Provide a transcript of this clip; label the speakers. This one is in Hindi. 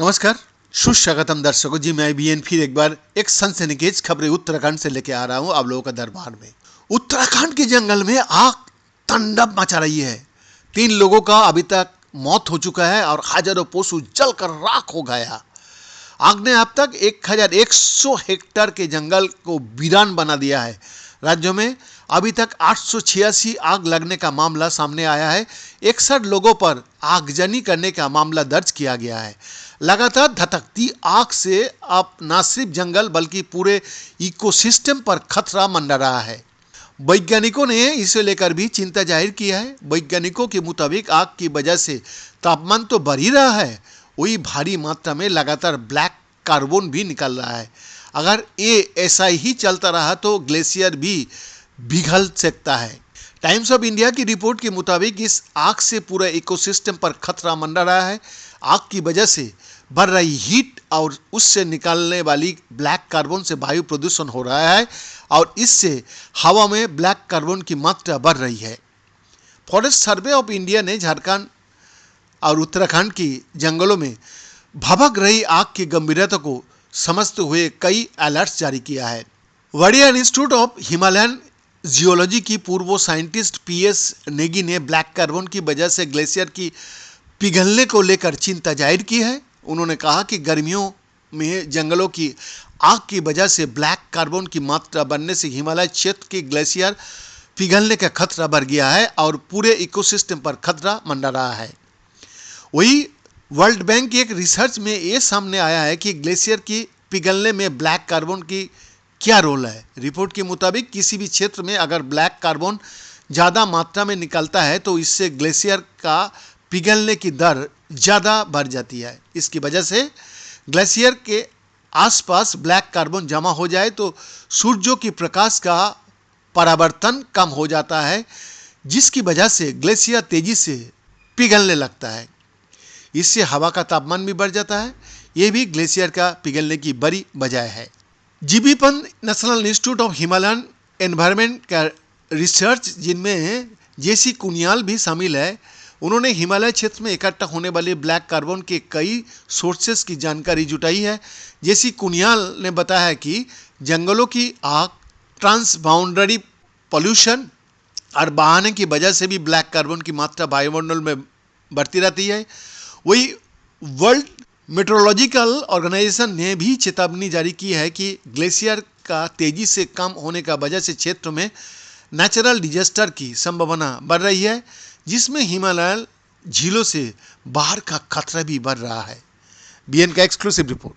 Speaker 1: नमस्कार, सुस्वागतम दर्शकों जी। मैं बीएन फिर एक बार एक सनसनीखेज खबरें उत्तराखंड से लेके आ रहा हूं आप लोगों का दरबार में। उत्तराखंड के जंगल में आग तांडव मचा रही है। 3 लोगों का अभी तक मौत हो चुका है और हजारों पशु जलकर राख हो गया। आग ने अब तक 1100 हेक्टेयर के जंगल को वीरान बना दिया है। राज्य में अभी तक 886 आग लगने का मामला सामने आया है। 61 लोगों पर आगजनी करने का मामला दर्ज किया गया है। लगातार धधकती आग से अब न सिर्फ जंगल बल्कि पूरे इकोसिस्टम पर खतरा मंडरा रहा है। वैज्ञानिकों ने इसे लेकर भी चिंता जाहिर की है। वैज्ञानिकों के मुताबिक आग की वजह से तापमान तो बढ़ ही रहा है, वही भारी मात्रा में लगातार ब्लैक कार्बन भी निकल रहा है। अगर ये ऐसा ही चलता रहा तो ग्लेशियर भी पिघल सकता है। टाइम्स ऑफ इंडिया की रिपोर्ट के मुताबिक इस आग से पूरा इकोसिस्टम पर खतरा मंडरा रहा है। आग की वजह से बढ़ रही हीट और उससे निकलने वाली ब्लैक कार्बन से वायु प्रदूषण हो रहा है और इससे हवा में ब्लैक कार्बन की मात्रा बढ़ रही है। फॉरेस्ट सर्वे ऑफ इंडिया ने झारखंड और उत्तराखंड की जंगलों में भभक रही आग की गंभीरता को समझते हुए कई अलर्ट्स जारी किया है। Wadia institute of Himalayan geology की पूर्व साइंटिस्ट पीएस नेगी ने ब्लैक कार्बन की वजह से ग्लेशियर की पिघलने को लेकर चिंता जाहिर की है। उन्होंने कहा कि गर्मियों में जंगलों की आग की वजह से ब्लैक कार्बन की मात्रा बढ़ने से हिमालय क्षेत्र के ग्लेशियर पिघलने का खतरा बढ़ गया है और पूरे इकोसिस्टम पर खतरा मंडरा रहा है। वही वर्ल्ड बैंक की एक रिसर्च में ये सामने आया है कि ग्लेशियर की पिघलने में ब्लैक कार्बन की क्या रोल है। रिपोर्ट के मुताबिक किसी भी क्षेत्र में अगर ब्लैक कार्बन ज़्यादा मात्रा में निकलता है तो इससे ग्लेशियर का पिघलने की दर ज़्यादा बढ़ जाती है। इसकी वजह से ग्लेशियर के आसपास ब्लैक कार्बन जमा हो जाए तो सूर्यों की प्रकाश का परावर्तन कम हो जाता है, जिसकी वजह से ग्लेशियर तेजी से पिघलने लगता है। इससे हवा का तापमान भी बढ़ जाता है। ये भी ग्लेशियर का पिघलने की बड़ी वजह है। GB Pant national institute of Himalayan environment का रिसर्च, जिनमें जेसी कुनियाल भी शामिल है, उन्होंने हिमालय क्षेत्र में इकट्ठा होने वाले ब्लैक कार्बन के कई सोर्सेस की जानकारी जुटाई है। जेसी कुनियाल ने बताया कि जंगलों की आग, ट्रांसबाउंडरी पॉल्यूशन और बहाने की वजह से भी ब्लैक कार्बन की मात्रा वायुमंडल में बढ़ती रहती है। वही वर्ल्ड मेट्रोलॉजिकल ऑर्गेनाइजेशन ने भी चेतावनी जारी की है कि ग्लेशियर का तेजी से कम होने का वजह से क्षेत्र में नेचुरल डिजास्टर की संभावना बढ़ रही है, जिसमें हिमालय झीलों से बाहर का खतरा भी बढ़ रहा है। बीएन का एक्सक्लूसिव रिपोर्ट।